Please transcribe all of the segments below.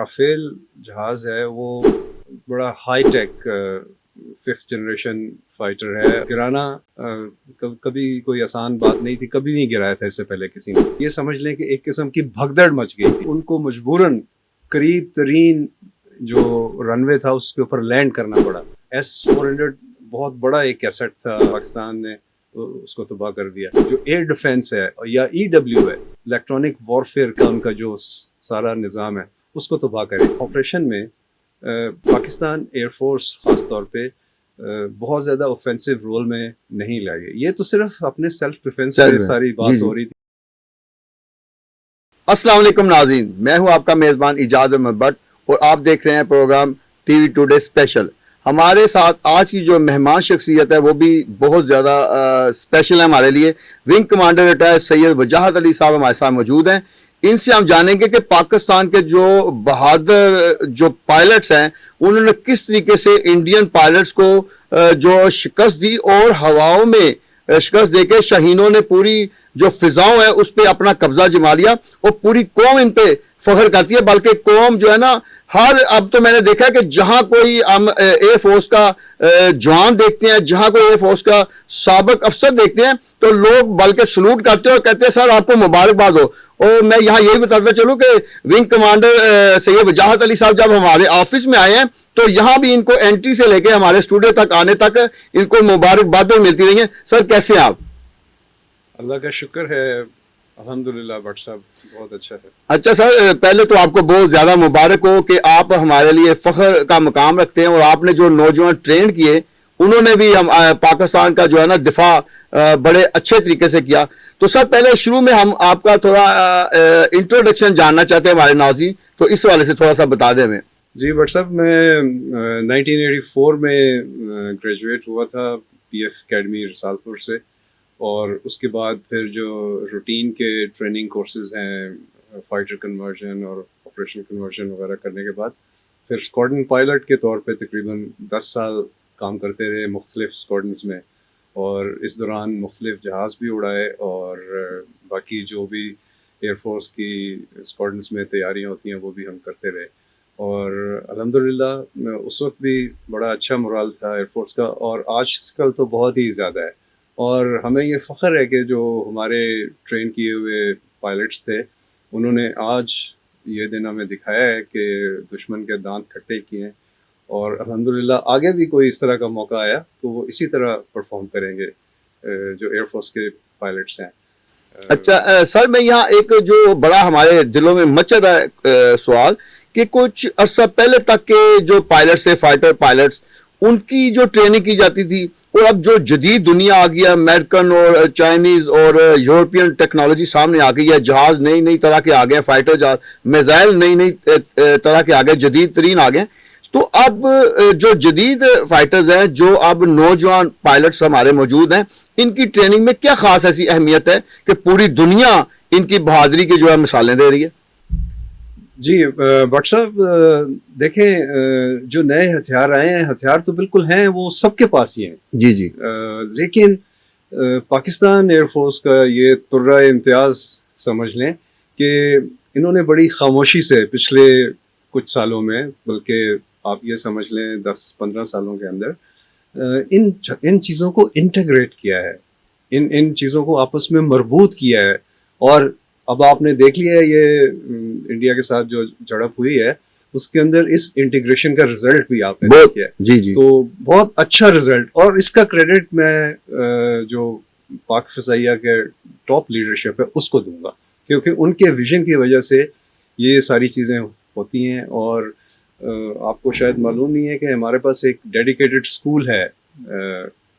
Rafale جہاز ہے وہ بڑا high tech 5th generation fighter ہے. گرانا کبھی کوئی آسان بات نہیں تھی, کبھی نہیں گرایا تھا اس سے پہلے کسی نے. یہ سمجھ لیں کہ ایک قسم کی بھگدڑ مچ گئی تھی. ان کو مجبوراً قریب ترین جو رن وے تھا اس کے اوپر لینڈ کرنا پڑا. S-400 بہت بڑا ایک ایسٹ تھا, پاکستان نے اس کو تباہ کر دیا. جو ایئر ڈیفنس ہے یا EW ہے, الیکٹرانک وارفیئر کا ان کا جو سارا نظام ہے, اس کو تباہ کرے. آپریشن میں پاکستان ایئر فورس خاص طور پہ بہت زیادہ اوفینسو رول میں نہیں لائے. یہ تو صرف اپنے سیلف ڈیفense پہ ساری بات ہو رہی تھی. السلام علیکم ناظرین, میں ہوں آپ کا میزبان اعجاز احمد بٹ اور آپ دیکھ رہے ہیں program TV today special. ہمارے ساتھ آج کی جو مہمان شخصیت ہے وہ بھی بہت زیادہ اسپیشل ہے ہمارے لیے. ونگ کمانڈر ریٹائر سید وجاہت علی صاحب ہمارے ساتھ موجود ہیں. ان سے ہم جانیں گے کہ پاکستان کے جو بہادر جو پائلٹس ہیں انہوں نے کس طریقے سے انڈین پائلٹس کو جو شکست دی اور ہواؤں میں شکست دے کے شاہینوں نے پوری جو فضاؤں ہے اس پہ اپنا قبضہ جما لیا اور پوری قوم ان پہ فخر کرتی ہے. بلکہ قوم جو ہے نا اب تو میں نے دیکھا کہ جہاں کوئی ہم ایئر فورس کا جوان دیکھتے ہیں, جہاں کوئی ایئر فورس کا سابق افسر دیکھتے ہیں تو لوگ بلکہ سلوٹ کرتے ہیں اور کہتے ہیں سر آپ کو مبارکباد ہو. اور میں یہاں یہی بتاتا چلوں کہ ونگ کمانڈر سید وجاہت علی صاحب جب ہمارے آفس میں آئے ہیں تو یہاں بھی ان کو انٹری سے لے کے ہمارے اسٹوڈیو تک آنے تک ان کو مبارکبادیں ملتی رہی ہیں. سر کیسے ہیں آپ؟ اللہ کا شکر ہے, الحمدللہ بٹ صاحب بہت اچھا ہے. اچھا سر, پہلے تو آپ کو بہت زیادہ مبارک ہو کہ آپ ہمارے لیے فخر کا مقام رکھتے ہیں اور آپ نے جو نوجوان ٹرین کیے انہوں نے بھی پاکستان کا جو ہے نا دفاع بڑے اچھے طریقے سے کیا. تو سر پہلے شروع میں ہم آپ کا تھوڑا انٹروڈکشن جاننا چاہتے ہیں ہمارے ناظرین, تو اس حوالے سے تھوڑا سا بتا دیں ہمیں. جی بٹ صاحب, میں 1984 میں گریجویٹ ہوا تھا PF اکیڈمی رسالپور سے, اور اس کے بعد پھر جو روٹین کے ٹریننگ کورسز ہیں فائٹر کنورژن اور آپریشن کنورژن وغیرہ کرنے کے بعد پھر اسکواڈرن پائلٹ کے طور پہ تقریباً 10 سال کام کرتے رہے مختلف اسکواڈرنس میں, اور اس دوران مختلف جہاز بھی اڑائے اور باقی جو بھی ایئر فورس کی اسکواڈرنس میں تیاریاں ہوتی ہیں وہ بھی ہم کرتے رہے. اور الحمدللہ اس وقت بھی بڑا اچھا مورال تھا ایئر فورس کا, اور آج کل تو بہت ہی زیادہ ہے. اور ہمیں یہ فخر ہے کہ جو ہمارے ٹرین کیے ہوئے پائلٹس تھے انہوں نے آج یہ دن ہمیں دکھایا ہے کہ دشمن کے دانت کھٹے کیے ہیں, اور الحمدللہ آگے بھی کوئی اس طرح کا موقع آیا تو وہ اسی طرح پرفارم کریں گے جو ایئر فورس کے پائلٹس ہیں. اچھا سر, میں یہاں ایک جو بڑا ہمارے دلوں میں مچ رہا ہے سوال کہ کچھ عرصہ پہلے تک کے جو پائلٹس ہیں فائٹر پائلٹس ان کی جو ٹریننگ کی جاتی تھی, اور اب جو جدید دنیا آ گیا, امریکن اور چائنیز اور یورپین ٹیکنالوجی سامنے آ گئی ہے, جہاز نئی طرح کے آ گئے ہیں, فائٹر جہاز, میزائل نئی طرح کے آ گئے, جدید ترین آ گئے. تو اب جو جدید فائٹرز ہیں, جو اب نوجوان پائلٹس ہمارے موجود ہیں, ان کی ٹریننگ میں کیا خاص ایسی اہمیت ہے کہ پوری دنیا ان کی بہادری کی جو ہے مثالیں دے رہی ہے؟ جی بٹ صاحب دیکھیں, جو نئے ہتھیار آئے ہیں, ہتھیار تو بالکل ہیں, وہ سب کے پاس ہی ہیں. جی لیکن پاکستان ایئر فورس کا یہ ترہ امتیاز سمجھ لیں کہ انہوں نے بڑی خاموشی سے پچھلے کچھ سالوں میں, بلکہ آپ یہ سمجھ لیں 10-15 سالوں کے اندر ان چیزوں کو انٹیگریٹ کیا ہے, ان چیزوں کو آپس میں مربوط کیا ہے. اور اب آپ نے دیکھ لیا ہے یہ انڈیا کے ساتھ جو جھڑپ ہوئی ہے اس کے اندر اس انٹیگریشن کا رزلٹ بھی آپ نے دیکھا ہے. جی تو بہت اچھا رزلٹ, اور اس کا کریڈٹ میں جو پاک فضائیہ کے ٹاپ لیڈرشپ ہے اس کو دوں گا, کیونکہ ان کے ویژن کی وجہ سے یہ ساری چیزیں ہوتی ہیں. اور آپ کو شاید معلوم نہیں ہے کہ ہمارے پاس ایک ڈیڈیکیٹڈ اسکول ہے,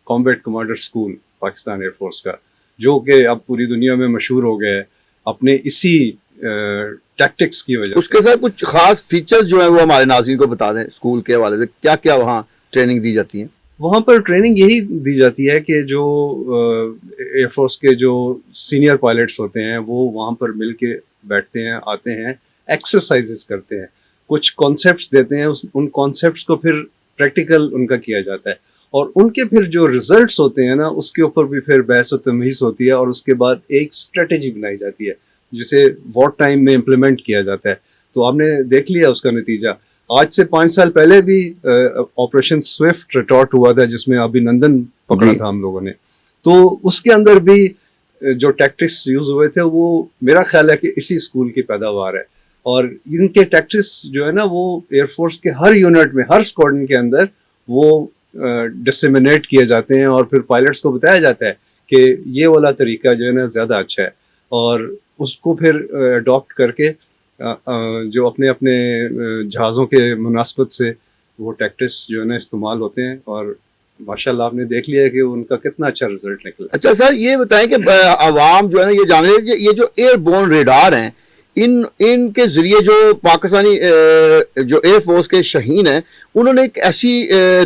combat commander school Pakistan air force کا, جو کہ اب پوری دنیا میں مشہور ہو گیا ہے اپنے اسی ٹیکٹکس کی وجہ سے. اس کے ساتھ کچھ خاص فیچرز جو ہیں وہ ہمارے ناظرین کو بتا دیں, اسکول کے حوالے سے کیا کیا وہاں ٹریننگ دی جاتی ہے؟ وہاں پر ٹریننگ یہی دی جاتی ہے کہ جو ایئر فورس کے جو سینئر پائلٹس ہوتے ہیں وہ وہاں پر مل کے بیٹھتے ہیں, آتے ہیں, ایکسرسائزز کرتے ہیں, کچھ کانسیپٹس دیتے ہیں, ان کانسیپٹس کو پھر پریکٹیکل ان کا کیا جاتا ہے, اور ان کے پھر جو ریزلٹس ہوتے ہیں نا اس کے اوپر بھی پھر بحث و تمہیز ہوتی ہے, اور اس کے بعد ایک اسٹریٹجی بنائی جاتی ہے جسے وار ٹائم میں امپلیمنٹ کیا جاتا ہے. تو آپ نے دیکھ لیا اس کا نتیجہ. آج سے 5 سال پہلے بھی آپریشن سوئفٹ ریٹارٹ ہوا تھا جس میں ابھینندن پکڑا تھا ہم لوگوں نے. تو اس کے اندر بھی جو ٹیکٹکس یوز ہوئے تھے وہ میرا خیال ہے کہ اسی اسکول کی پیداوار ہے. اور ان کے ٹیکٹکس جو ہے نا وہ ایئر فورس کے ہر یونٹ میں ہر اسکواڈرن کے اندر وہ ڈسیمنیٹ کیے جاتے ہیں اور پھر پائلٹس کو بتایا جاتا ہے کہ یہ والا طریقہ جو ہے نا زیادہ اچھا ہے اور اس کو پھر اڈاپٹ کر کے جو اپنے اپنے جہازوں کے مناسبت سے وہ ٹیکٹکس جو ہے نا استعمال ہوتے ہیں اور ماشاءاللہ آپ نے دیکھ لیا ہے کہ ان کا کتنا اچھا رزلٹ نکلا. اچھا سر یہ بتائیں کہ عوام جو ہے نا یہ جان لے کہ یہ جو ایئر بورن ریڈار ہیں ان کے ذریعے جو پاکستانی جو ایئر فورس کے شاہین ہیں انہوں نے ایک ایسی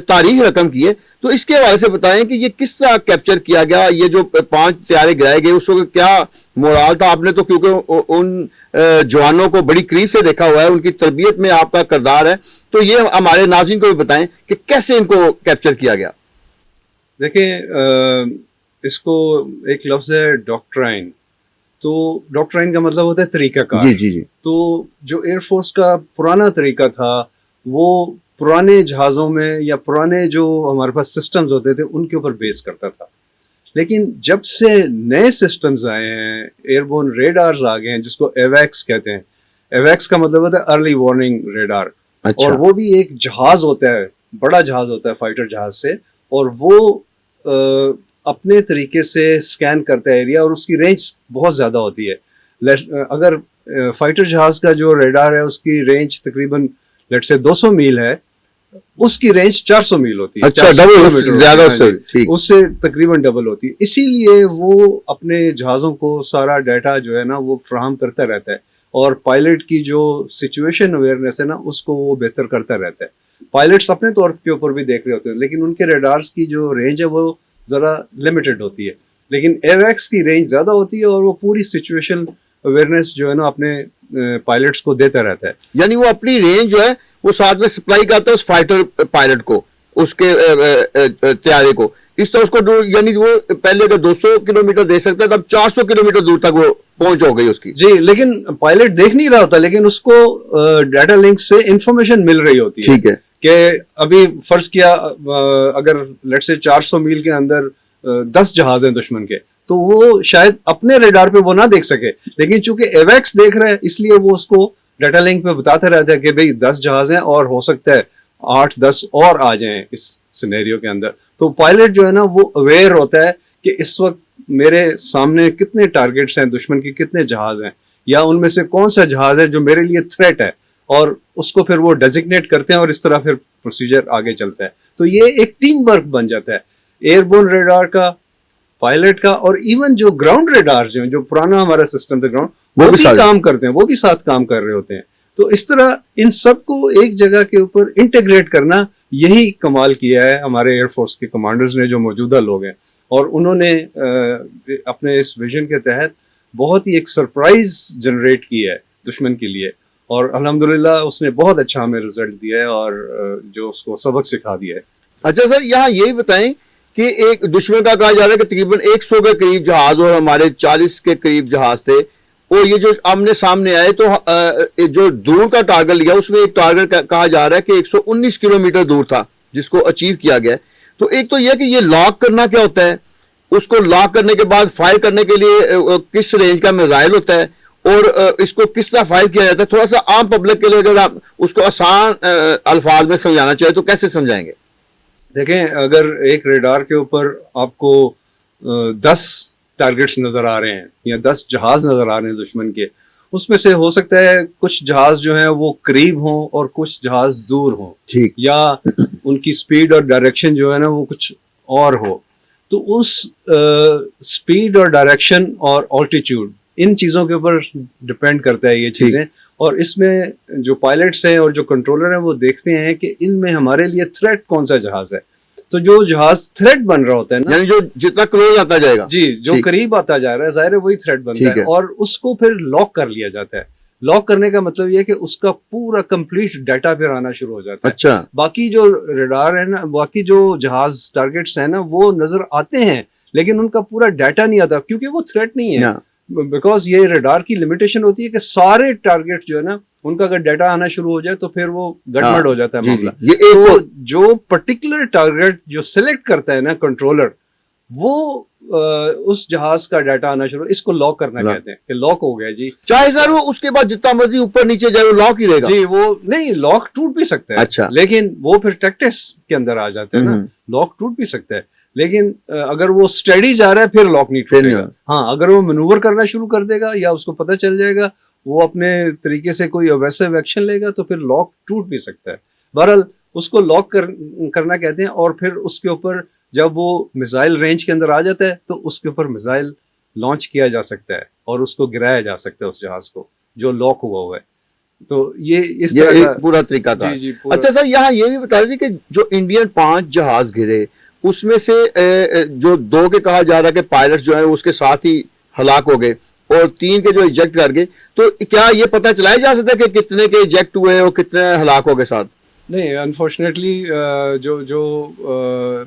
تاریخ رقم کی ہے, تو اس کے حوالے سے بتائیں کہ یہ کس طرح کیپچر کیا گیا, یہ جو 5 طیارے گرائے گئے اس وقت کیا مورال تھا؟ آپ نے تو کیونکہ ان جوانوں کو بڑی قریب سے دیکھا ہوا ہے, ان کی تربیت میں آپ کا کردار ہے, تو یہ ہمارے ناظرین کو بھی بتائیں کہ کیسے ان کو کیپچر کیا گیا. دیکھیں اس کو ایک لفظ ہے ڈاکٹرائن. تو ڈاکٹرائن کا مطلب ہوتا ہے طریقہ کار. جی. تو جو ایئر فورس کا پرانا طریقہ تھا وہ پرانے جہازوں میں یا پرانے جو ہمارے پاس سسٹمز ہوتے تھے ان کے اوپر بیس کرتا تھا. لیکن جب سے نئے سسٹمز آئے ہیں, ایئر بورن ریڈارز آ گئے ہیں جس کو ایویکس کہتے ہیں. ایویکس کا مطلب ہوتا ہے ارلی وارننگ ریڈار. اور وہ بھی ایک جہاز ہوتا ہے, بڑا جہاز ہوتا ہے فائٹر جہاز سے, اور وہ اپنے طریقے سے سکین کرتا ہے ایریا اور اس کی رینج بہت زیادہ ہوتی ہے. اگر فائٹر جہاز کا جو ریڈار ہے اس کی رینج تقریباً لیٹ سے 200 میل ہے, اس کی رینج 400 میل ہوتی ہے. اچھا ڈبل زیادہ اس سے تقریباً ڈبل ہوتی ہے. اسی لیے وہ اپنے جہازوں کو سارا ڈیٹا جو ہے نا وہ فراہم کرتا رہتا ہے اور پائلٹ کی جو سچویشن اویئرنیس ہے نا اس کو وہ بہتر کرتا رہتا ہے. پائلٹس اپنے طور کے اوپر بھی دیکھ رہے ہوتے ہیں لیکن ان کے ریڈارز کی جو رینج ہے وہ ذرا لمیٹڈ ہوتی ہے, لیکن ایویکس کی رینج زیادہ ہوتی ہے اور وہ پوری سچویشن اویئرنیس جو ہے نا اپنے پائلٹس کو دیتا رہتا ہے. یعنی وہ اپنی رینج جو ہے وہ ساتھ میں سپلائی کرتا ہے اس فائٹر پائلٹ کو, اس کے طیارے کو, اس طرح اس کو, یعنی وہ پہلے اگر 200 کلومیٹر دے سکتا ہے تب 400 کلومیٹر دور تک وہ پہنچ ہو گئی اس کی. جی, لیکن پائلٹ دیکھ نہیں رہا ہوتا لیکن اس کو ڈیٹا لنک سے انفارمیشن مل رہی ہوتی ہے. ٹھیک ہے کہ ابھی فرض کیا اگر لیٹ سے 400 میل کے اندر 10 جہاز ہیں دشمن کے, تو وہ شاید اپنے ریڈار پہ وہ نہ دیکھ سکے, لیکن چونکہ ایویکس دیکھ رہا ہے اس لیے وہ اس کو ڈیٹا لنک پہ بتاتا رہتا ہے کہ بھئی 10 جہاز ہیں اور ہو سکتا ہے 8-10 اور آ جائیں اس سینیریو کے اندر. تو پائلٹ جو ہے نا وہ اویئر ہوتا ہے کہ اس وقت میرے سامنے کتنے ٹارگٹس ہیں, دشمن کے کتنے جہاز ہیں, یا ان میں سے کون سا جہاز ہے جو میرے لیے تھریٹ ہے, اور اس کو پھر وہ ڈیزگنیٹ کرتے ہیں اور اس طرح پھر پروسیجر آگے چلتا ہے. تو یہ ایک ٹیم ورک بن جاتا ہے ایئر بورن ریڈار کا, پائلٹ کا, اور ایون جو گراؤنڈ ریڈار جو پرانا ہمارا سسٹم تھا گراؤنڈ, وہ بھی کام کرتے ہیں, وہ بھی ساتھ کام کر رہے ہوتے ہیں. تو اس طرح ان سب کو ایک جگہ کے اوپر انٹیگریٹ کرنا, یہی کمال کیا ہے ہمارے ایئر فورس کے کمانڈرز نے جو موجودہ لوگ ہیں, اور انہوں نے اپنے اس ویژن کے تحت بہت ہی ایک سرپرائز جنریٹ کی ہے دشمن کے لیے, اور الحمدللہ اس نے بہت اچھا ہمیں رزلٹ دیا ہے اور جو اس کو سبق سکھا دیا ہے. اچھا سر یہاں یہی بتائیں کہ ایک دشمن کا کہا جا رہا ہے کہ تقریباً 100 کے قریب جہاز اور ہمارے 40 کے قریب جہاز تھے, اور یہ جو آمنے سامنے آئے تو جو دور کا ٹارگٹ لیا اس میں ایک ٹارگٹ کہا جا رہا ہے کہ 119 کلومیٹر دور تھا جس کو اچیو کیا گیا. تو ایک تو یہ کہ یہ لاک کرنا کیا ہوتا ہے, اس کو لاک کرنے کے بعد فائر کرنے کے لیے کس رینج کا میزائل ہوتا ہے, اور اس کو کس طرح فائر کیا جاتا ہے, تھوڑا سا عام پبلک کے لیے اگر آپ اس کو آسان الفاظ میں سمجھانا چاہیں تو کیسے سمجھائیں گے؟ دیکھیں اگر ایک ریڈار کے اوپر آپ کو 10 ٹارگٹس نظر آ رہے ہیں یا 10 جہاز نظر آ رہے ہیں دشمن کے, اس میں سے ہو سکتا ہے کچھ جہاز جو ہیں وہ قریب ہوں اور کچھ جہاز دور ہوں, ٹھیک, یا ان کی سپیڈ اور ڈائریکشن جو ہے نا وہ کچھ اور ہو. تو اس سپیڈ اور ڈائریکشن اور آلٹیچیوڈ ان چیزوں کے اوپر ڈپینڈ کرتا ہے یہ چیزیں, اور اس میں جو پائلٹس ہیں اور جو کنٹرولر ہیں وہ دیکھتے ہیں کہ ان میں ہمارے لیے تھریٹ کون سا جہاز ہے. تو جو جہاز تھریٹ بن رہا ہوتا ہے نا, یعنی جو جتنا کلوز آتا جائے گا, جی جو قریب آتا جا رہا ہے ظاہر ہے وہی تھریٹ بنتا ہے, اور اس کو پھر لاک کر لیا جاتا ہے. لاک کرنے کا مطلب یہ کہ اس کا پورا کمپلیٹ ڈیٹا پھر آنا شروع ہو جاتا ہے. اچھا, باقی جو ریڈار ہے نا, باقی جو جہاز ٹارگٹس ہیں نا وہ نظر آتے ہیں لیکن ان کا پورا ڈیٹا نہیں آتا کیونکہ وہ تھریٹ نہیں ہے, بیکاز یہ ریڈار کی لمیٹیشن ہوتی ہے کہ سارے ٹارگٹ جو ہے نا ان کا اگر ڈیٹا آنا شروع ہو جائے تو پھر وہ گڑبڑ ہو جاتا ہے معاملہ. یہ تو جو پرٹیکولر ٹارگیٹ جو سلیکٹ کرتا ہے نا کنٹرولر, وہ اس جہاز کا ڈیٹا آنا شروع, اس کو لاک کرنا کہتے ہیں کہ لاک ہو گیا جی. چاہے سر وہ اس کے بعد جتنا مرضی اوپر نیچے جائے وہ لاک ہی رہے گا. جی وہ نہیں, لاک ٹوٹ بھی سکتا ہے. اچھا. لیکن وہ پھر ٹیکٹکس کے اندر آ جاتے ہیں نا, لاک ٹوٹ بھی سکتا ہے لیکن اگر وہ اسٹڈی جا رہا ہے پھر لاک نہیں ٹوٹے گا. ہاں اگر وہ مینوور کرنا شروع کر دے گا یا اس کو پتہ چل جائے گا, وہ اپنے طریقے سے کوئی اویسو ایکشن لے گا تو پھر لاک ٹوٹ بھی سکتا ہے. بہرحال اس کو لاک کرنا کہتے ہیں. اور پھر اس کے اوپر جب وہ میزائل رینج کے اندر آ جاتا ہے تو اس کے اوپر میزائل لانچ کیا جا سکتا ہے اور اس کو گرایا جا سکتا ہے اس جہاز کو جو لاک ہوا ہے. تو یہ اس طرح کا پورا طریقہ تھا. جی اچھا سر, یہاں یہ بھی بتا دیجیے کہ جو انڈین 5 جہاز گرے اس میں سے جو 2 کے کہا جا رہا ہے کہ پائلٹ جو ہیں اس کے ساتھ ہی ہلاک ہو گئے اور 3 کے جو ایجیکٹ کر گئے, تو کیا یہ پتہ چلایا جا سکتا ہے کہ کتنے کے ایجیکٹ ہوئے اور کتنے ہلاک ہو گئے ساتھ؟ نہیں, انفارچونیٹلی جو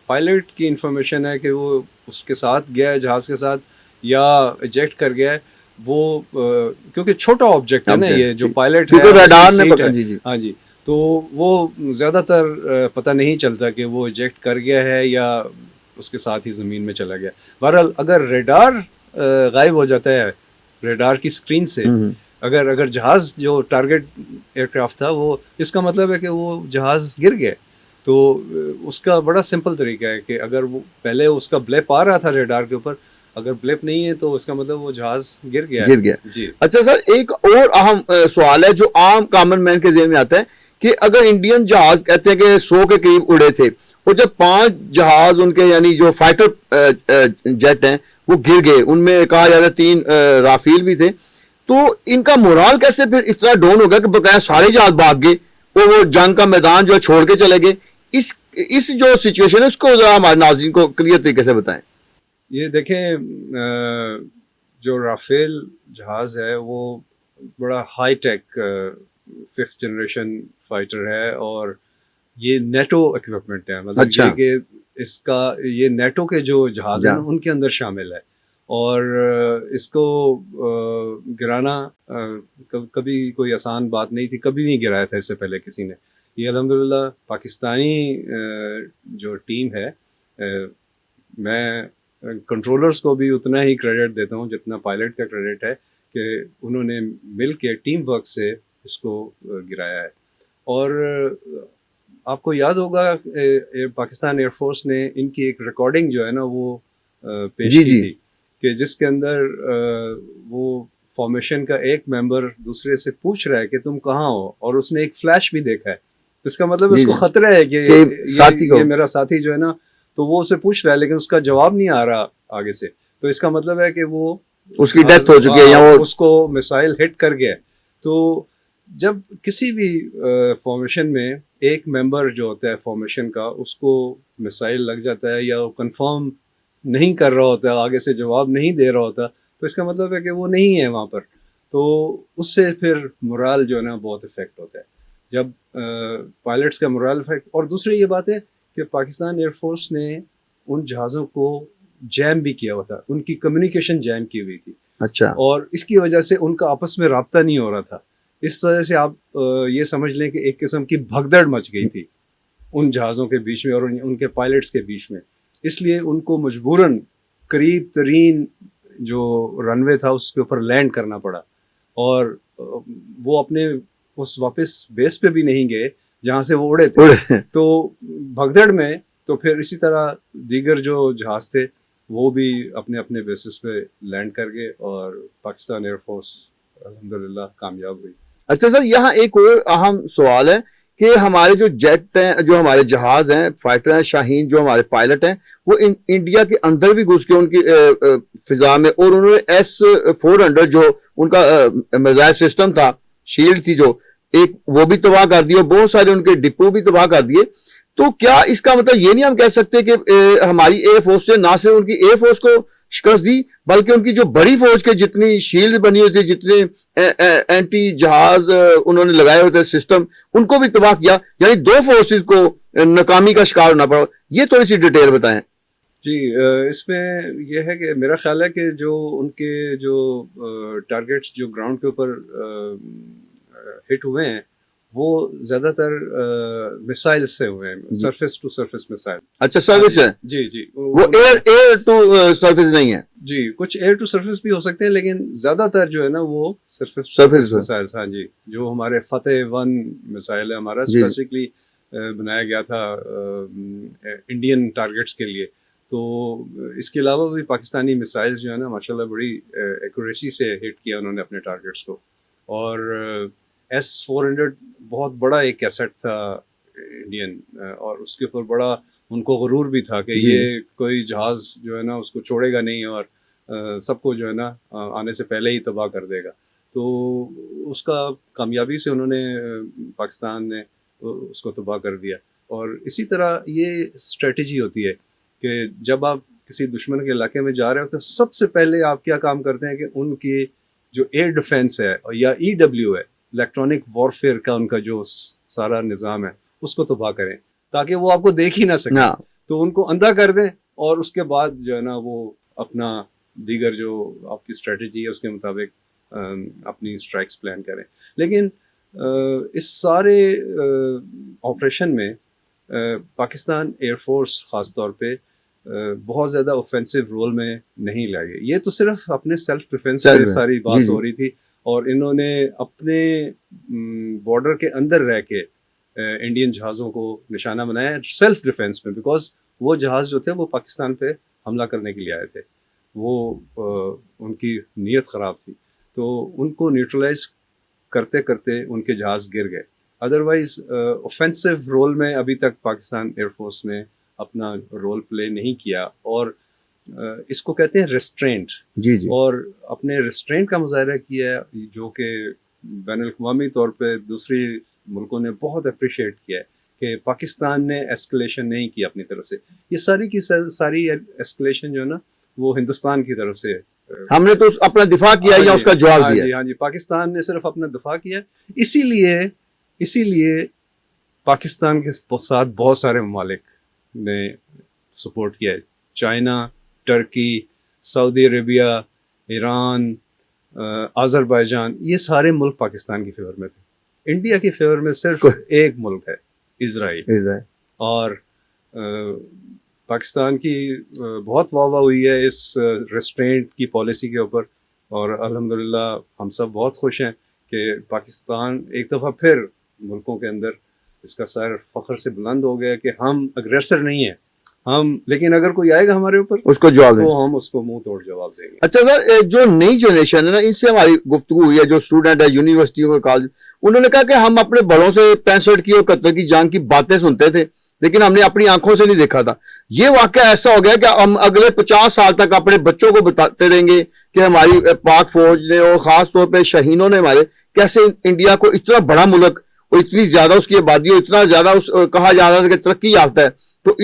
پائلٹ کی انفارمیشن ہے کہ وہ اس کے ساتھ گیا ہے جہاز کے ساتھ یا ایجیکٹ کر گیا ہے, وہ کیونکہ چھوٹا آبجیکٹ ہے نا یہ جو پائلٹ ہے, ہاں جی, تو وہ زیادہ تر پتہ نہیں چلتا کہ وہ ایجیکٹ کر گیا ہے یا اس کے ساتھ ہی زمین میں چلا گیا. بہرحال اگر ریڈار غائب ہو جاتا ہے ریڈار کی اسکرین سے, اگر جہاز جو ٹارگیٹ ایئر کرافٹ تھا وہ, اس کا مطلب ہے کہ وہ جہاز گر گئے. تو اس کا بڑا سمپل طریقہ ہے کہ اگر وہ پہلے اس کا بلیپ آ رہا تھا ریڈار کے اوپر, اگر بلیپ نہیں ہے تو اس کا مطلب وہ جہاز گر گیا. جی. اچھا سر, ایک اور اہم سوال ہے جو عام کامن مین کے ذہن میں آتا ہے کہ اگر انڈین جہاز کہتے ہیں کہ 100 کے قریب اڑے تھے اور جب 5 جہاز ان کے یعنی جو فائٹر جیٹ ہیں وہ گر گئے, ان میں کہا جاتا ہے 3 رافیل بھی تھے, تو ان کا مورال کیسے پھر اتنا ڈاؤن ہو گیا کہ بقایا سارے جہاز بھاگ گئے اور وہ جنگ کا میدان جو چھوڑ کے چلے گئے؟ اس جو سچویشن ہے اس کو ذرا ہمارے ناظرین کو کلیئر طریقے سے بتائیں. یہ دیکھیں, جو رافیل جہاز ہے وہ بڑا high tech 5th generation fighter ہے اور یہ نیٹو اکوپمنٹ ہے. مطلب یہ کہ اس کا یہ نیٹو کے جو جہاز ہیں ان کے اندر شامل ہے اور اس کو گرانا کبھی کوئی آسان بات نہیں تھی, کبھی نہیں گرایا تھا اس سے پہلے کسی نے. یہ الحمدللہ پاکستانی جو ٹیم ہے, میں کنٹرولرز کو بھی اتنا ہی کریڈٹ دیتا ہوں جتنا پائلٹ کا کریڈٹ ہے کہ انہوں نے مل کے ٹیم ورک سے اس کو گرایا ہے. اور آپ کو یاد ہوگا پاکستان ایئر فورس نے ان کی ایک ریکارڈنگ جو ہے نا وہ پیش کی تھی کہ جس کے اندر وہ فارمیشن کا ایک ممبر دوسرے سے پوچھ رہا ہے کہ تم کہاں ہو, اور اس نے ایک فلیش بھی دیکھا ہے, تو اس کا مطلب اس کو خطرہ ہے کہ یہ میرا ساتھی جو ہے نا, تو وہ اسے پوچھ رہا ہے لیکن اس کا جواب نہیں آ رہا آگے سے, تو اس کا مطلب ہے کہ وہ اس کی ڈیتھ ہو چکی ہے یا وہ اس کو میسائل ہٹ کر گیا. تو جب کسی بھی فارمیشن میں ایک ممبر جو ہوتا ہے فارمیشن کا, اس کو میسائل لگ جاتا ہے یا وہ کنفرم نہیں کر رہا ہوتا, آگے سے جواب نہیں دے رہا ہوتا, تو اس کا مطلب ہے کہ وہ نہیں ہے وہاں پر. تو اس سے پھر مورال جو ہے نا بہت افیکٹ ہوتا ہے جب پائلٹس کا مورال افیکٹ. اور دوسری یہ بات ہے کہ پاکستان ایئر فورس نے ان جہازوں کو جیم بھی کیا ہوا تھا, ان کی کمیونیکیشن جیم کی ہوئی تھی. اچھا. اور اس کی وجہ سے ان کا آپس میں رابطہ نہیں ہو رہا تھا. اس وجہ سے آپ یہ سمجھ لیں کہ ایک قسم کی بھگدڑ مچ گئی تھی ان جہازوں کے بیچ میں اور ان کے پائلٹس کے بیچ میں. اس لیے ان کو مجبوراً قریب ترین جو رن وے تھا اس کے اوپر لینڈ کرنا پڑا, اور وہ اپنے اس واپس بیس پہ بھی نہیں گئے جہاں سے وہ اڑے تھے. تو بھگدڑ میں تو پھر اسی طرح دیگر جو جہاز تھے وہ بھی اپنے اپنے بیسس پہ لینڈ کر گئے اور پاکستان ایئر فورس الحمدللہ کامیاب ہوئی. اچھا سر, یہاں ایک اور اہم سوال ہے کہ ہمارے جو جیٹ ہیں, جو ہمارے جہاز ہیں, فائٹر ہیں, شاہین, جو ہمارے پائلٹ ہیں, وہ انڈیا کے اندر بھی گھس کے ان کی فضا میں, اور انہوں نے S-400 جو ان کا میزائل سسٹم تھا, شیلڈ تھی جو ایک, وہ بھی تباہ کر دی اور بہت سارے ان کے ڈپو بھی تباہ کر دیے. تو کیا اس کا مطلب یہ نہیں ہم کہہ سکتے کہ ہماری ایئر فورس نے نہ صرف ان کی ایئر فورس کو شکست دی بلکہ ان کی جو بڑی فوج کے جتنی شیلڈ بنی ہوئی تھی, جتنے اینٹی جہاز انہوں نے لگائے ہوتے سسٹم, ان کو بھی تباہ کیا, یعنی 2 فورسز کو ناکامی کا شکار ہونا پڑا. یہ تھوڑی سی ڈیٹیل بتائیں. جی, اس میں یہ ہے کہ میرا خیال ہے کہ جو ان کے جو ٹارگیٹس جو گراؤنڈ کے اوپر ہٹ ہوئے ہیں وہ زیادہ تر مسائل سے ہوئے ہیں, سرفیس ٹو سرفیس مسائل. اچھا سروس ہے, جی جی, وہ ایئر ٹو سرفیس نہیں ہے. جی, کچھ ایئر ٹو سرفیس بھی ہو سکتے ہیں لیکن زیادہ تر جو ہے نا وہ سرفیس مسائل. ہاں جی, جو ہمارے فتح 1 مسائل ہے ہمارا اسپیسیفکلی بنایا گیا تھا انڈین ٹارگیٹس کے لیے. تو اس کے علاوہ بھی پاکستانی مسائلز جو ہے نا ماشاء اللہ بڑی ایکوریسی سے ہٹ کیا انہوں نے اپنے ٹارگیٹس کو. اور S-400 بہت بڑا ایک ایسٹ تھا انڈین, اور اس کے اوپر بڑا ان کو غرور بھی تھا کہ یہ کوئی جہاز جو ہے نا اس کو چھوڑے گا نہیں اور سب کو جو ہے نا آنے سے پہلے ہی تباہ کر دے گا. تو اس کا کامیابی سے انہوں نے پاکستان نے اس کو تباہ کر دیا. اور اسی طرح یہ اسٹریٹجی ہوتی ہے کہ جب آپ کسی دشمن کے علاقے میں جا رہے ہو تو سب سے پہلے آپ کیا کام کرتے ہیں کہ ان کی جو ایئر ڈیفینس ہے یا EW ہے, الیکٹرانک وارفیئر کا ان کا جو سارا نظام ہے اس کو تباہ کریں تاکہ وہ آپ کو دیکھ ہی نہ سکیں. تو ان کو اندھا کر دیں اور اس کے بعد جو ہے نا وہ اپنا دیگر جو آپ کی اسٹریٹجی ہے اس کے مطابق اپنی اسٹرائکس پلان کریں. لیکن اس سارے آپریشن میں پاکستان ایئر فورس خاص طور پہ بہت زیادہ اوفینسو رول میں نہیں لگے. یہ تو صرف اپنے سیلف ڈیفینس پہ ساری بات ہو رہی تھی, اور انہوں نے اپنے بارڈر کے اندر رہ کے انڈین جہازوں کو نشانہ بنایا سیلف ڈیفینس میں, بیکاز وہ جہاز جو تھے وہ پاکستان پہ حملہ کرنے کے لیے آئے تھے, وہ ان کی نیت خراب تھی. تو ان کو نیوٹرلائز کرتے کرتے ان کے جہاز گر گئے. ادروائز اوفینسو رول میں ابھی تک پاکستان ایئر فورس نے اپنا رول پلے نہیں کیا, اور اس کو کہتے ہیں ریسٹرینٹ. جی جی, اور اپنے ریسٹرینٹ کا مظاہرہ کیا ہے جو کہ بین الاقوامی طور پہ دوسری ملکوں نے بہت اپریشیٹ کیا ہے کہ پاکستان نے ایسکلیشن نہیں کی اپنی طرف سے. یہ ساری کی ساری ایسکلیشن جو ہے نا وہ ہندوستان کی طرف سے, ہم نے تو اپنا دفاع کیا یا اس کا جواب دیا. ہاں جی, پاکستان نے صرف اپنا دفاع کیا. اسی لیے پاکستان کے ساتھ بہت سارے ممالک نے سپورٹ کیا ہے. چائنا, ٹرکی, سعودی عربیہ, ایران, آذربائیجان, یہ سارے ملک پاکستان کی فیور میں تھے. انڈیا کی فیور میں صرف ایک ملک ہے, اسرائیل. اور پاکستان کی بہت واہ واہ ہوئی ہے اس ریسٹرینٹ کی پالیسی کے اوپر, اور الحمدللہ ہم سب بہت خوش ہیں کہ پاکستان ایک دفعہ پھر ملکوں کے اندر اس کا سر فخر سے بلند ہو گیا کہ ہم اگریسر نہیں ہیں ہم, لیکن اگر کوئی آئے گا ہمارے اوپر اس کو جواب دیں, تو ہم اس کو منہ توڑ جواب دیں گے. اچھا سر, جو نئی جنریشن ہے نا, ان سے ہماری گفتگو ہوئی ہے, جو اسٹوڈنٹ ہے یونیورسٹیوں کے کالج, انہوں نے کہا کہ ہم اپنے بڑوں سے 65 کی اور 71 کی جنگ کی باتیں سنتے تھے لیکن ہم نے اپنی آنکھوں سے نہیں دیکھا تھا. یہ واقعہ ایسا ہو گیا کہ ہم اگلے 50 سال تک اپنے بچوں کو بتاتے رہیں گے کہ ہماری پاک فوج نے اور خاص طور پہ شہینوں نے ہمارے کیسے انڈیا کو اتنا بڑا ملک اور اتنی زیادہ اس کی آبادی اور اتنا زیادہ کہا جا رہا ہے کہ ترقی یافتہ ہے. تو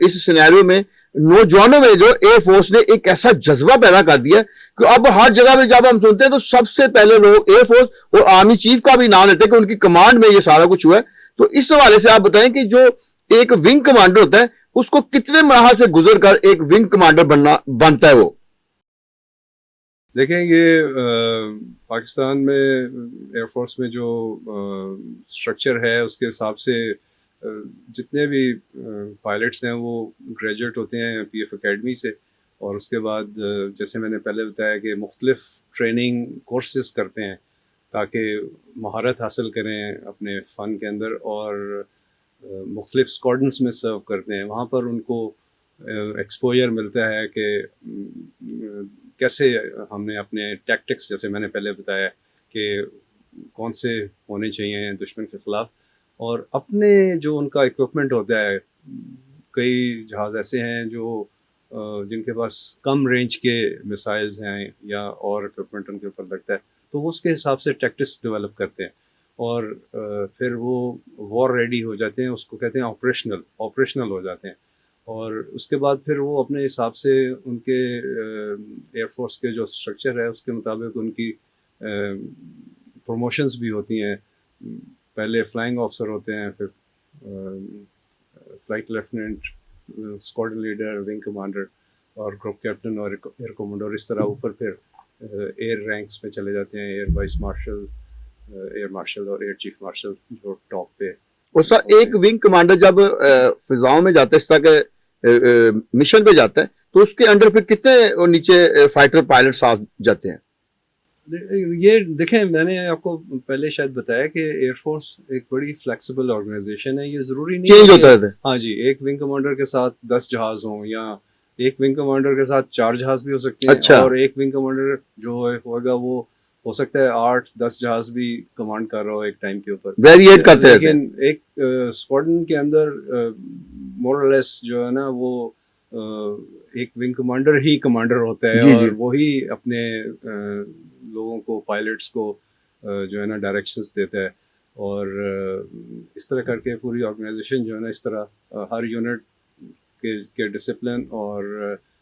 اس سینیریو میں نوجوانوں میں جو ایئر فورس نے ایک ایسا جذبہ پیدا کر دیا کہ اب ہر جگہ پہ جب ہم سنتے ہیں تو سب سے پہلے لوگ ایئر فورس اور آرمی چیف کا بھی نام لیتے ہیں کہ ان کی کمانڈ میں یہ سارا کچھ ہوا ہے. تو اس حوالے سے آپ بتائیں کہ جو ایک ونگ کمانڈر ہوتا ہے اس کو کتنے مراحل سے گزر کر ایک ونگ کمانڈر بنتا ہے. وہ دیکھیں, یہ پاکستان میں ایئر فورس میں جو اسٹرکچر ہے اس کے حساب سے جتنے بھی پائلٹس ہیں وہ گریجویٹ ہوتے ہیں PF اکیڈمی سے, اور اس کے بعد جیسے میں نے پہلے بتایا کہ مختلف ٹریننگ کورسز کرتے ہیں تاکہ مہارت حاصل کریں اپنے فن کے اندر, اور مختلف اسکواڈنس میں سرو کرتے ہیں. وہاں پر ان کو ایکسپوجر ملتا ہے کہ کیسے ہم نے اپنے ٹیکٹکس, جیسے میں نے پہلے بتایا کہ کون سے ہونے چاہیے دشمن کے خلاف, اور اپنے جو ان کا اکوپمنٹ ہوتا ہے. کئی جہاز ایسے ہیں جو جن کے پاس کم رینج کے میسائلز ہیں یا اور اکوپمنٹ ان کے اوپر لگتا ہے, تو وہ اس کے حساب سے ٹیکٹکس ڈیولپ کرتے ہیں اور پھر وہ وار ریڈی ہو جاتے ہیں. اس کو کہتے ہیں آپریشنل ہو جاتے ہیں, اور اس کے بعد پھر وہ اپنے حساب سے ان کے ایئر فورس کے جو اسٹرکچر ہے اس کے مطابق ان کی پروموشنز بھی ہوتی ہیں. پہلے فلائنگ آفیسر ہوتے ہیں, پھر flight lieutenant, squadron leader, wing commander اور گروپ کیپٹن اور ایئر کمانڈر. اس طرح اوپر پھر ایئر رینکس میں چلے جاتے ہیں, air vice marshal, air marshal اور ایئر چیف مارشل جو ٹاپ پہ. اور سر ایک ونگ کمانڈر جب فضاؤں میں جاتا ہے اس طرح کے مشن پہ جاتا ہے تو اس کے انڈر پھر کتنے نیچے فائٹر پائلٹ ساتھ جاتے ہیں؟ یہ دیکھیں میں نے آپ کو پہلے شاید بتایا کہ ایئر فورس ایک بڑی فلیکسیبل آرگنائزیشن ہے. یہ ضروری نہیں چینج ہوتا رہتا ہے. ہاں جی, ایک ونگ کمانڈر کے ساتھ 10 جہاز ہوں یا ایک ونگ کمانڈر کے ساتھ 4 جہاز بھی ہو سکتے ہیں. اچھا. اور ایک ونگ کمانڈر جو ہوگا وہ ہو سکتا ہے 8-10 جہاز بھی کمانڈ کر رہا ہو ایک ٹائم کے اوپر, ویریٹ کرتے ہیں. لیکن ایک اسکواڈرن کے اندر مور اور لیس جو ہے نا وہ ایک ونگ کمانڈر ہی کمانڈر ہوتا ہے. اور وہی اپنے لوگوں کو پائلٹس کو جو ہے نا ڈائریکشنز دیتا ہے. اور اس طرح کر کے پوری آرگنائزیشن جو ہے نا اس طرح ہر یونٹ کے ڈسپلن اور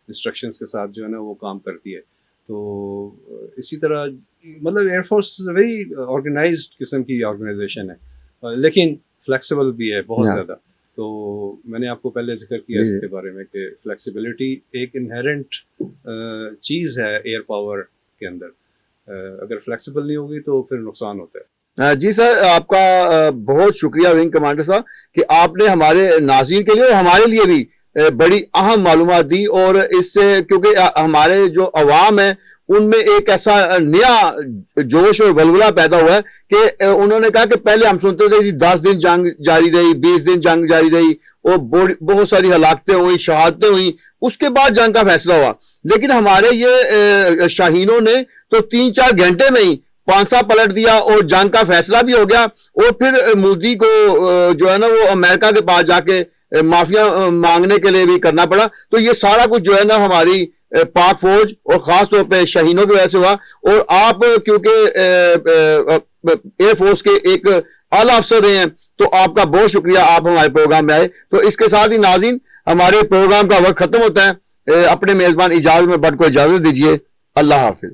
انسٹرکشنز کے ساتھ جو ہے نا وہ کام کرتی ہے. تو اسی طرح مطلب ایئر فورس ویری آرگنائزڈ قسم کی آرگنائزیشن ہے, لیکن فلیکسیبل بھی ہے بہت زیادہ. تو میں نے آپ کو پہلے ذکر کیا اس کے بارے میں کہ فلیکسیبلٹی ایک انہیرنٹ چیز ہے ایئر پاور کے اندر. اگر فلیکسیبل نہیں ہوگی تو پھر نقصان ہوتا ہے. جی سر, آپ کا بہت شکریہ ونگ کمانڈر صاحب کہ آپ نے ہمارے ناظرین کے لیے اور ہمارے لیے بھی بڑی اہم معلومات دی. اور اس سے کیونکہ ہمارے جو عوام ہیں ان میں ایک ایسا نیا جوش اور ولولہ پیدا ہوا ہے کہ انہوں نے کہا کہ پہلے ہم سنتے تھے 10 دن جنگ جاری رہی, 20 دن جنگ جاری رہی اور بہت ساری ہلاکتیں ہوئی, شہادتیں ہوئی, اس کے بعد جنگ کا فیصلہ ہوا. لیکن ہمارے یہ شاہینوں نے تو 3-4 گھنٹے میں ہی پانسا پلٹ دیا اور جنگ کا فیصلہ بھی ہو گیا. اور پھر مودی کو جو ہے نا وہ امریکہ کے پاس جا کے معافیا مانگنے کے لیے بھی کرنا پڑا. تو یہ سارا کچھ جو ہے نا ہماری پاک فوج اور خاص طور پہ شہینوں کی وجہ سے ہوا. اور آپ کیونکہ ایئر فورس کے ایک اعلیٰ افسر رہے ہیں تو آپ کا بہت شکریہ, آپ ہمارے پروگرام میں آئے. تو اس کے ساتھ ہی ناظرین ہمارے پروگرام کا وقت ختم ہوتا ہے. اپنے میزبان اجازت میں بٹ کو اجازت دیجیے. اللہ حافظ.